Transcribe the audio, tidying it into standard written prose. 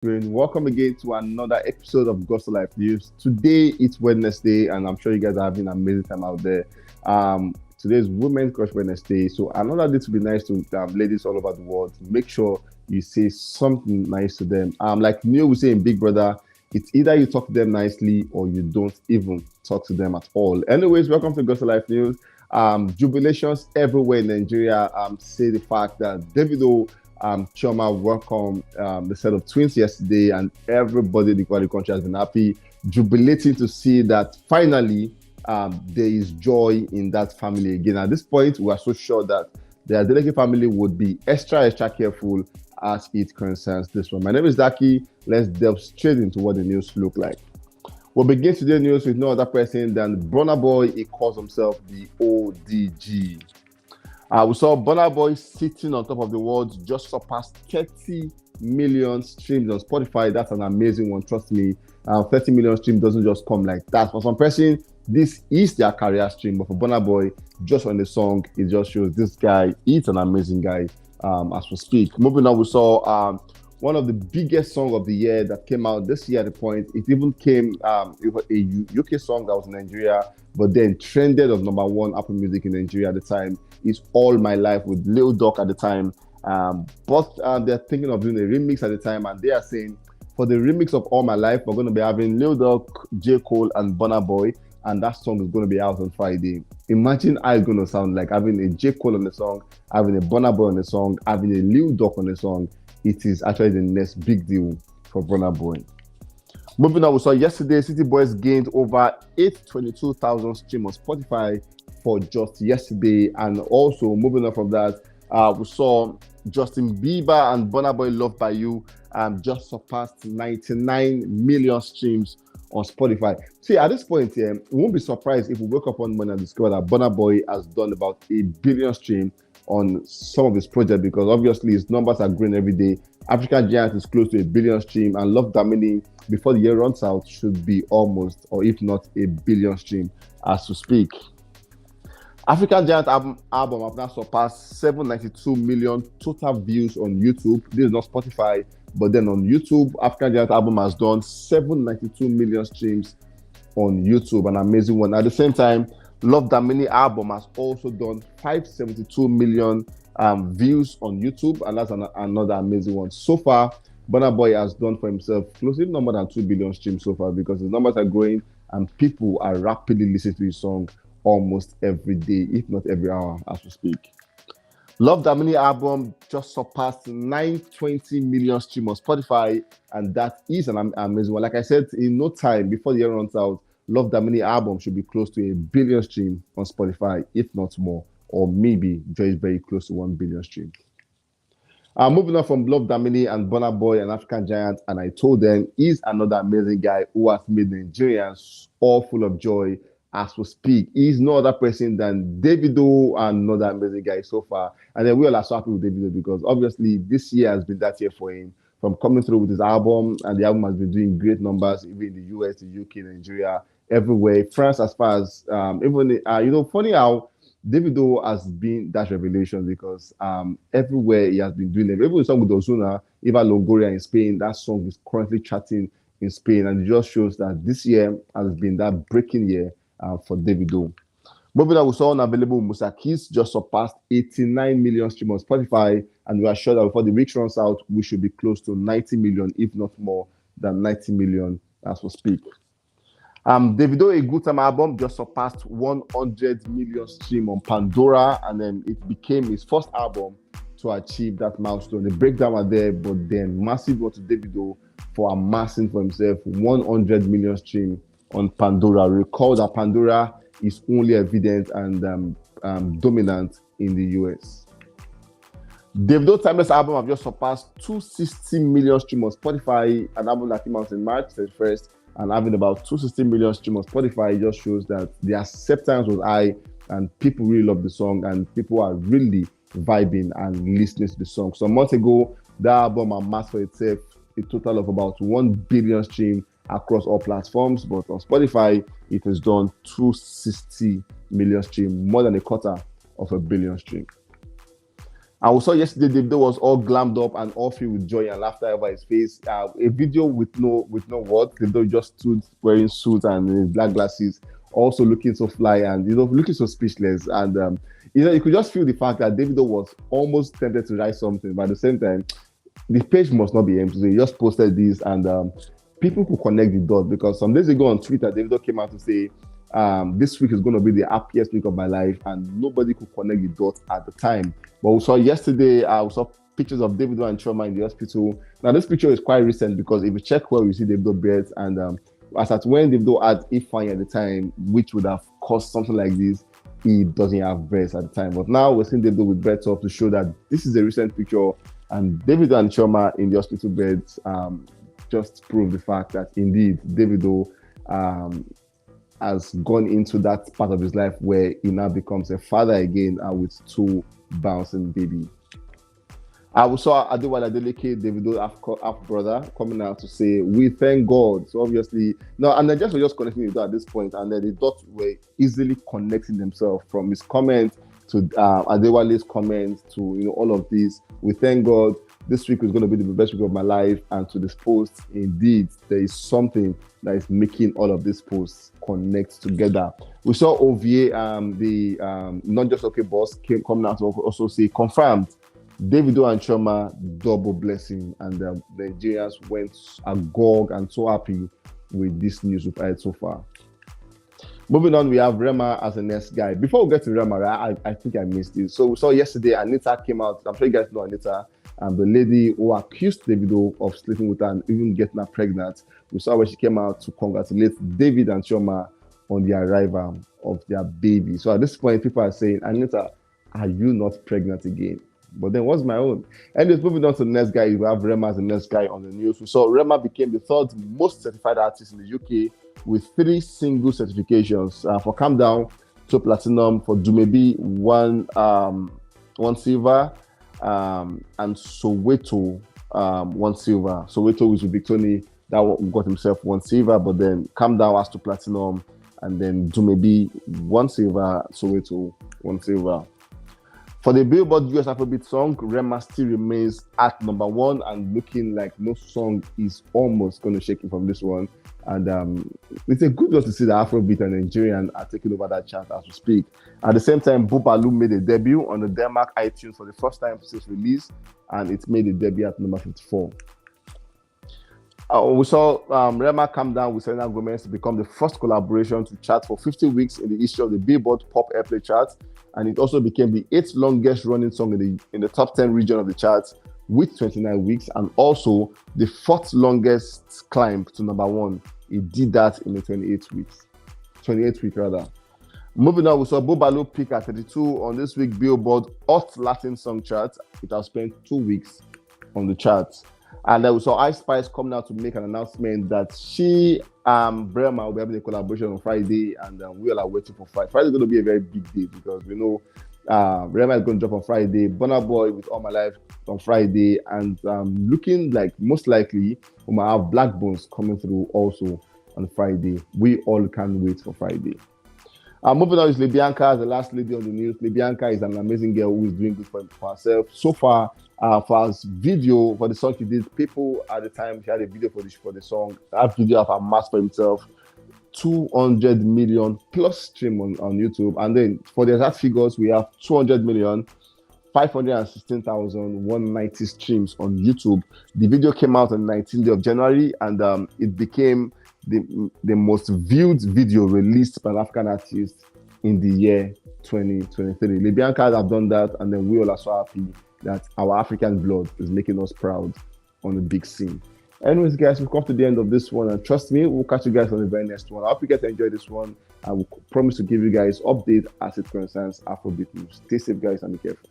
doing? Welcome again to another episode of Gospel Life News. Today it's Wednesday, and I'm sure you guys are having an amazing time out there. Today is Women's Crush Wednesday, so another day to be nice to ladies all over the world. Make sure you say something nice to them. Like Neil would say in Big Brother, it's either you talk to them nicely or you don't even talk to them at all. Anyways, welcome to Gospel Life News. Jubilations everywhere in Nigeria. Say the fact that Davido Chioma welcomed the set of twins yesterday, and everybody in the country has been happy, jubilating to see that finally there is joy in that family again. At this point, we are so sure that the Adeleke family would be extra careful as it concerns this one. My name is Daki. Let's delve straight into what the news look like. We'll begin today's news with no other person than Burna Boy. He calls himself the ODG. We saw Burna Boy sitting on top of the world, just surpassed 30 million streams on Spotify. That's an amazing one, trust me. 30 million streams doesn't just come like that. For some person, this is their career stream, but for Burna Boy, just on the song, it just shows this guy is an amazing guy as we speak. Moving on, we saw one of the biggest songs of the year that came out this year at the point. It even came with a UK song that was in Nigeria, but then trended on number one Apple Music in Nigeria at the time. It's All My Life with Lil Durk at the time. But they're thinking of doing a remix at the time, and they are saying for the remix of All My Life, we're going to be having Lil Durk, J. Cole, and Burna Boy, and that song is going to be out on Friday. Imagine how it's going to sound like having a J. Cole on the song, having a Burna Boy on the song, having a Lil Durk on the song. It is actually the next big deal for Burna Boy. Moving on, we saw yesterday, City Boys gained over 822,000 streams on Spotify for just yesterday. And also, moving on from that, we saw Justin Bieber and Burna Boy Loved by You just surpassed 99 million streams on Spotify. See, at this point here, we won't be surprised if we wake up one morning and discover that Burna Boy has done about 1 billion streams on some of his projects, because obviously his numbers are growing every day. African Giant is close to 1 billion stream, and Love Damini, before the year runs out, should be almost, or if not, 1 billion stream as we speak. African Giant album have now surpassed 792 million total views on YouTube. This is not Spotify, but then on YouTube, African Giant album has done 792 million streams on YouTube, an amazing one. At the same time, Love Damini album has also done 572 million views on YouTube, and that's another amazing one. So far, Burna Boy has done for himself closely no more than 2 billion streams so far, because his numbers are growing and people are rapidly listening to his song almost every day, if not every hour as we speak. Love Damini album just surpassed 920 million streams on Spotify, and that is an amazing one. Like I said, in no time before the year runs out, Love Damini album should be close to 1 billion streams on Spotify, if not more, or maybe just very close to 1 billion streams. Moving on from Love Damini and Burna Boy and African Giant, and I told them he's another amazing guy who has made Nigerians all full of joy as we speak. He's no other person than Davido, another amazing guy so far. And then we all are so happy with Davido, because obviously this year has been that year for him, from coming through with his album, and the album has been doing great numbers, even in the US, the UK, Nigeria, everywhere. France, as far as even funny how Davido has been that revelation, because everywhere he has been doing it. Even the song with Ozuna, Eva Longoria in Spain, that song is currently charting in Spain, and it just shows that this year has been that breaking year for Davido. Moving on, we saw Unavailable Musa Keys just surpassed 89 million streams on Spotify, and we are sure that before the week runs out, we should be close to 90 million, if not more than 90 million as we speak. Davido A Good Time album just surpassed 100 million streams on Pandora, and then it became his first album to achieve that milestone. The breakdown are there, but then massive one to Davido for amassing for himself 100 million streams on Pandora. Recall that Pandora is only evident and dominant in the US. Davido Timeless album have just surpassed 260 million streams on Spotify, an album that came out in March 31st, and having about 260 million streams on Spotify just shows that the acceptance was high and people really love the song, and people are really vibing and listening to the song. So a month ago, the album amassed for itself a total of about 1 billion streams across all platforms, but on Spotify, it has done 260 million streams, more than a quarter of a billion streams. And we saw yesterday Davido was all glammed up and all filled with joy and laughter over his face. A video with no words. Davido just stood wearing suits and his black glasses, also looking so fly and looking so speechless. And you could just feel the fact that Davido was almost tempted to write something, but at the same time, the page must not be empty. So he just posted this, and people could connect the dots because some days ago on Twitter, Davido came out to say, this week is going to be the happiest week of my life, and nobody could connect the dots at the time. But we saw yesterday, we saw pictures of Davido and Chioma in the hospital. Now, this picture is quite recent because if you check well, you see Davido breasts, and as at when Davido had Ifeanyi at the time, which would have caused something like this, he doesn't have breasts at the time. But now we're seeing Davido with breasts up to show that this is a recent picture, and Davido and Chioma in the hospital beds just prove the fact that indeed Davido has gone into that part of his life where he now becomes a father again with two bouncing babies. We saw Adewale Adeleke, Davido half brother, coming out to say, "We thank God." So obviously, no, and then just connecting the dot at this point, and then the dots were easily connecting themselves from his comment to Adewale's comments to all of these. We thank God. This week is going to be the best week of my life, and to this post, indeed, there is something that is making all of these posts connect together. We saw OVA, the Not Just Okay boss, coming out to also say, confirmed, Davido and Chioma, double blessing, and the Nigerians went agog and so happy with this news we've heard so far. Moving on, we have Rema as the next guy. Before we get to Rema, I think I missed it. So we saw yesterday, Anita came out. I'm sure you guys know Anita, the lady who accused Davido of sleeping with her and even getting her pregnant. We saw when she came out to congratulate David and Chioma on the arrival of their baby. So at this point, people are saying, Anita, are you not pregnant again? But then what's my own? Anyways, moving on to the next guy, we have Rema as the next guy on the news. We saw Rema became the third most certified artist in the UK with 3 single certifications. For Calm Down, 2 platinum, for Dumebi, 1 silver, and Soweto, 1 silver. Soweto is with Big Tony, that got himself 1 silver, but then Calm Down has 2 platinum, and then Dumebi, 1 silver, Soweto, 1 silver. For the Billboard US Afrobeat song, Rema still remains at number 1 and looking like no song is almost going to shake him from this one. And it's a good one to see that Afrobeat and Nigerian are taking over that chart as we speak. At the same time, Bubalu made a debut on the Denmark iTunes for the first time since release, and it made a debut at number 54. We saw Rema Calm Down with Selena Gomez to become the first collaboration to chart for 50 weeks in the history of the Billboard Pop Airplay chart, and it also became the 8th longest running song in the top 10 region of the charts with 29 weeks, and also the 4th longest climb to number 1. It did that in the 28 weeks. Moving on, we saw Bubalu peak at 32 on this week's Billboard Hot Latin Song chart. It has spent 2 weeks on the charts. And then we saw Ice Spice coming out to make an announcement that she and Burna will be having a collaboration on Friday, and we all are waiting for Friday. Friday is going to be a very big day because we know Rema is going to drop on Friday, Burna Boy with All My Life on Friday, and looking like most likely we might have Black Bones coming through also on Friday. We all can't wait for Friday. Moving on is Libianca, the last lady on the news. Libianca is an amazing girl who is doing good for herself. So far, for her video, for the song she did, people at the time, she had a video for the song. That video of her mask for himself, 200 million plus stream on YouTube. And then for the exact figures, we have 200 million, 516,190 streams on YouTube. The video came out on the 19th day of January, and it became the most viewed video released by an African artist in the year 2023. Libianca have done that, and then we all are so happy that our African blood is making us proud on the big scene. Anyways, guys, we've come to the end of this one, and trust me, we'll catch you guys on the very next one. I hope you guys enjoy this one. I will promise to give you guys update as it concerns Afrobeat news. Stay safe, guys, and be careful.